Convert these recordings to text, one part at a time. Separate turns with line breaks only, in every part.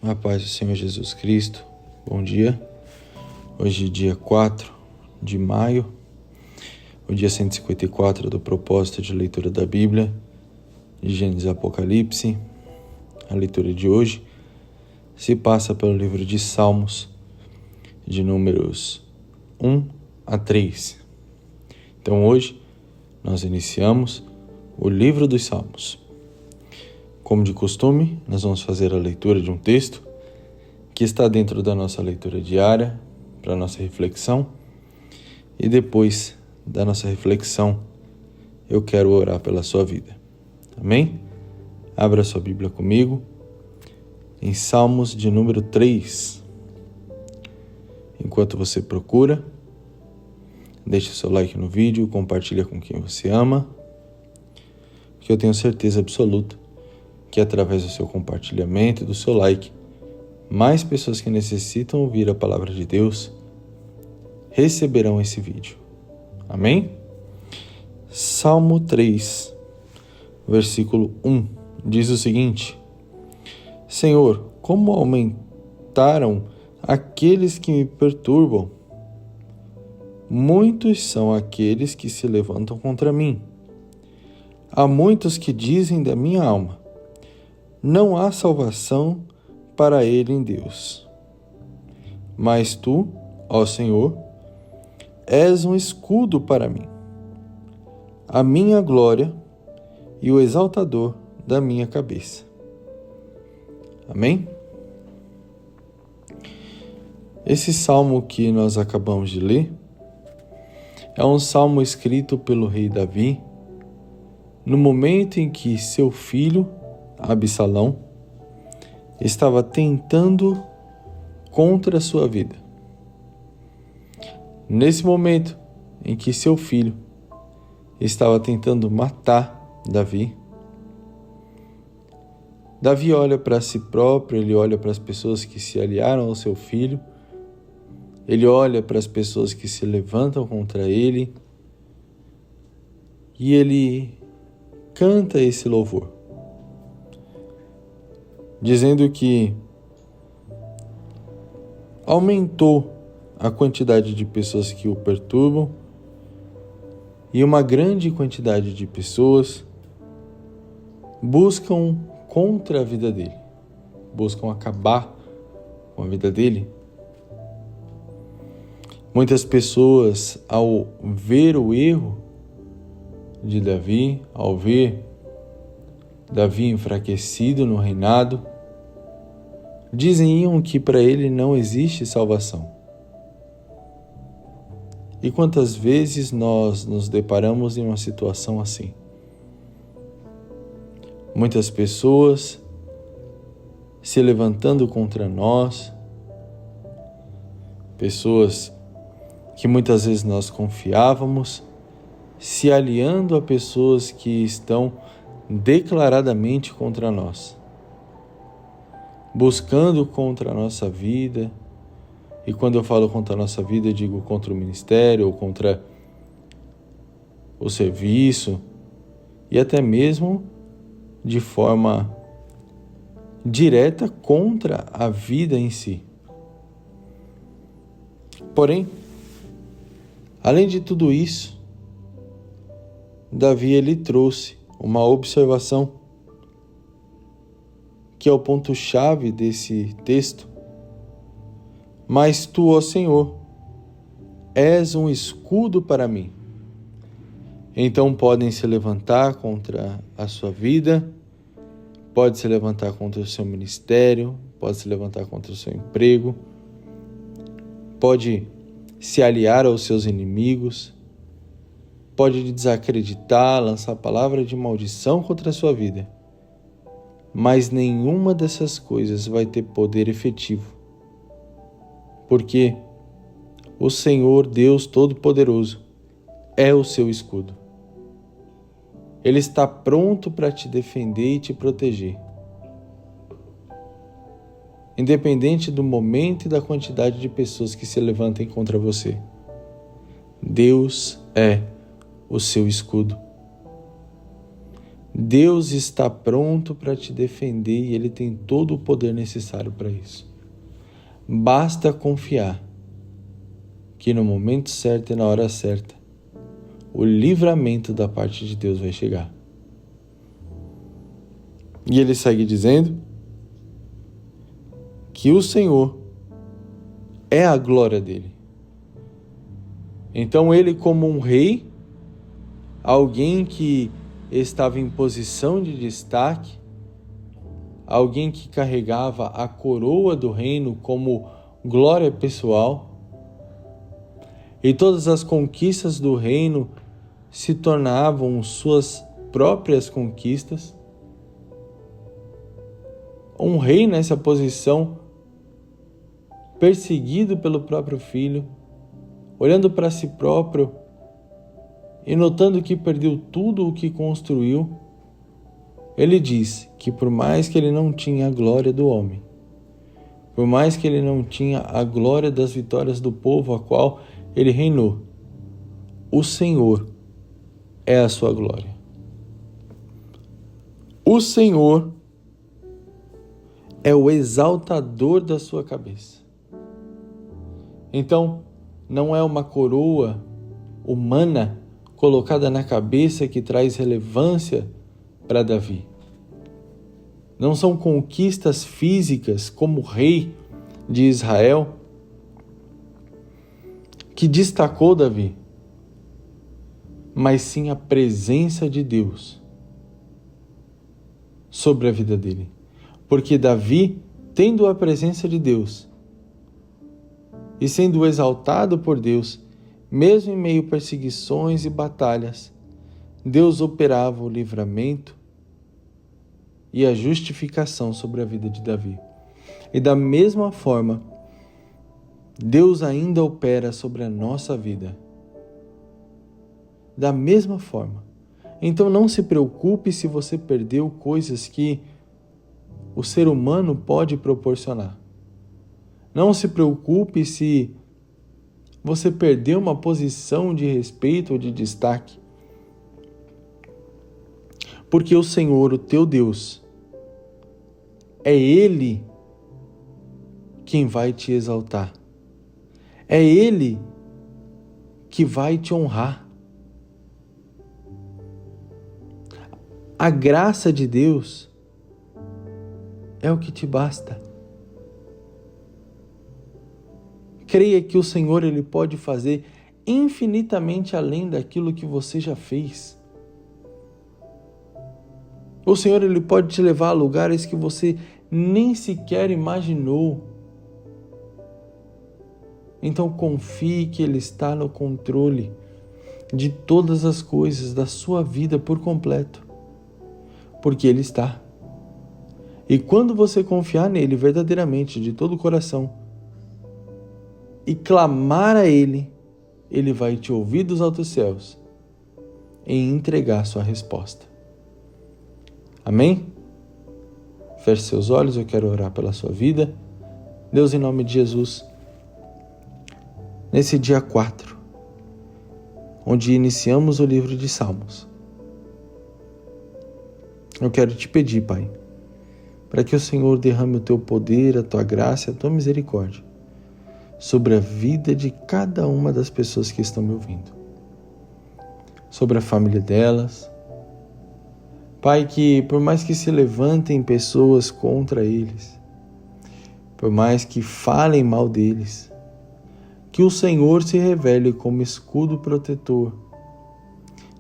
A paz do Senhor Jesus Cristo. Bom dia. Hoje, dia 4 de maio, o dia 154 do propósito de leitura da Bíblia, de Gênesis e Apocalipse. A leitura de hoje se passa pelo livro de Salmos, de números 1 a 3. Então, hoje, nós iniciamos o livro dos Salmos. Como de costume, nós vamos fazer a leitura de um texto que está dentro da nossa leitura diária, para a nossa reflexão. E depois da nossa reflexão, eu quero orar pela sua vida. Amém? Abra sua Bíblia comigo em Salmos de número 3. Enquanto você procura, deixe seu like no vídeo, compartilha com quem você ama, que eu tenho certeza absoluta que através do seu compartilhamento e do seu like, mais pessoas que necessitam ouvir a palavra de Deus receberão esse vídeo. Amém? Salmo 3, versículo 1, diz o seguinte: Senhor, como aumentaram aqueles que me perturbam! Muitos são aqueles que se levantam contra mim. Há muitos que dizem da minha alma: não há salvação para ele em Deus. Mas tu, ó Senhor, és um escudo para mim, a minha glória e o exaltador da minha cabeça. Amém? Esse salmo que nós acabamos de ler é um salmo escrito pelo rei Davi no momento em que seu filho Absalão estava tentando contra a sua vida. Nesse momento em que seu filho estava tentando matar Davi, Davi olha para si próprio, ele olha para as pessoas que se aliaram ao seu filho, ele olha para as pessoas que se levantam contra ele e ele canta esse louvor, dizendo que aumentou a quantidade de pessoas que o perturbam e uma grande quantidade de pessoas buscam contra a vida dele, buscam acabar com a vida dele. Muitas pessoas, ao ver o erro de Davi, ao ver Davi enfraquecido no reinado, diziam que para ele não existe salvação. E quantas vezes nós nos deparamos em uma situação assim? Muitas pessoas se levantando contra nós, pessoas que muitas vezes nós confiávamos, se aliando a pessoas que estão declaradamente contra nós, buscando contra a nossa vida. E quando eu falo contra a nossa vida, eu digo contra o ministério ou contra o serviço, e até mesmo de forma direta contra a vida em si. Porém, além de tudo isso, Davi ele trouxe uma observação que é o ponto-chave desse texto. Mas tu, ó Senhor, és um escudo para mim. Então podem se levantar contra a sua vida, pode se levantar contra o seu ministério, pode se levantar contra o seu emprego, pode se aliar aos seus inimigos, pode desacreditar, lançar palavra de maldição contra a sua vida. Mas nenhuma dessas coisas vai ter poder efetivo, porque o Senhor Deus Todo-Poderoso é o seu escudo. Ele está pronto para te defender e te proteger, independente do momento e da quantidade de pessoas que se levantem contra você. Deus é o seu escudo. Deus está pronto para te defender e Ele tem todo o poder necessário para isso. Basta confiar que no momento certo e na hora certa, o livramento da parte de Deus vai chegar. E ele segue dizendo que o Senhor é a glória dele. Então ele, como um rei, alguém que estava em posição de destaque, alguém que carregava a coroa do reino como glória pessoal, e todas as conquistas do reino se tornavam suas próprias conquistas. Um rei nessa posição, perseguido pelo próprio filho, olhando para si próprio e notando que perdeu tudo o que construiu, ele diz que por mais que ele não tinha a glória do homem, por mais que ele não tinha a glória das vitórias do povo a qual ele reinou, o Senhor é a sua glória. O Senhor é o exaltador da sua cabeça. Então, não é uma coroa humana colocada na cabeça que traz relevância para Davi. Não são conquistas físicas como rei de Israel que destacou Davi, mas sim a presença de Deus sobre a vida dele. Porque Davi, tendo a presença de Deus e sendo exaltado por Deus, mesmo em meio a perseguições e batalhas, Deus operava o livramento e a justificação sobre a vida de Davi. E da mesma forma, Deus ainda opera sobre a nossa vida. Da mesma forma. Então não se preocupe se você perdeu coisas que o ser humano pode proporcionar. Não se preocupe se você perdeu uma posição de respeito ou de destaque. Porque o Senhor, o teu Deus, é Ele quem vai te exaltar. É Ele que vai te honrar. A graça de Deus é o que te basta. Creia que o Senhor Ele pode fazer infinitamente além daquilo que você já fez. O Senhor Ele pode te levar a lugares que você nem sequer imaginou. Então confie que Ele está no controle de todas as coisas da sua vida por completo. Porque Ele está. E quando você confiar nele verdadeiramente, de todo o coração, e clamar a Ele, Ele vai te ouvir dos altos céus e entregar sua resposta. Amém? Feche seus olhos, eu quero orar pela sua vida. Deus, em nome de Jesus, nesse dia 4, onde iniciamos o livro de Salmos, eu quero te pedir, Pai, para que o Senhor derrame o teu poder, a tua graça, a tua misericórdia sobre a vida de cada uma das pessoas que estão me ouvindo, sobre a família delas. Pai, que por mais que se levantem pessoas contra eles, por mais que falem mal deles, que o Senhor se revele como escudo protetor,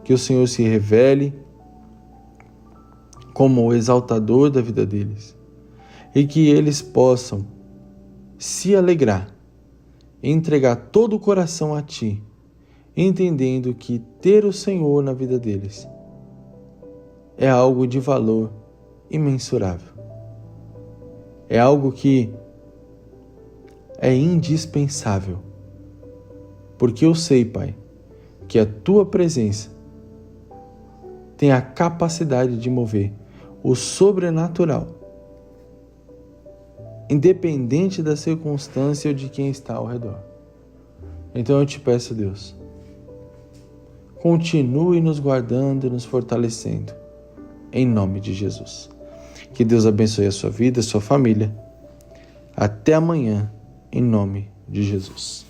que o Senhor se revele como o exaltador da vida deles, e que eles possam se alegrar, entregar todo o coração a Ti, entendendo que ter o Senhor na vida deles é algo de valor imensurável. É algo que é indispensável. Porque eu sei, Pai, que a Tua presença tem a capacidade de mover o sobrenatural, independente da circunstância ou de quem está ao redor. Então eu te peço, Deus, continue nos guardando e nos fortalecendo, em nome de Jesus. Que Deus abençoe a sua vida, a sua família. Até amanhã, em nome de Jesus.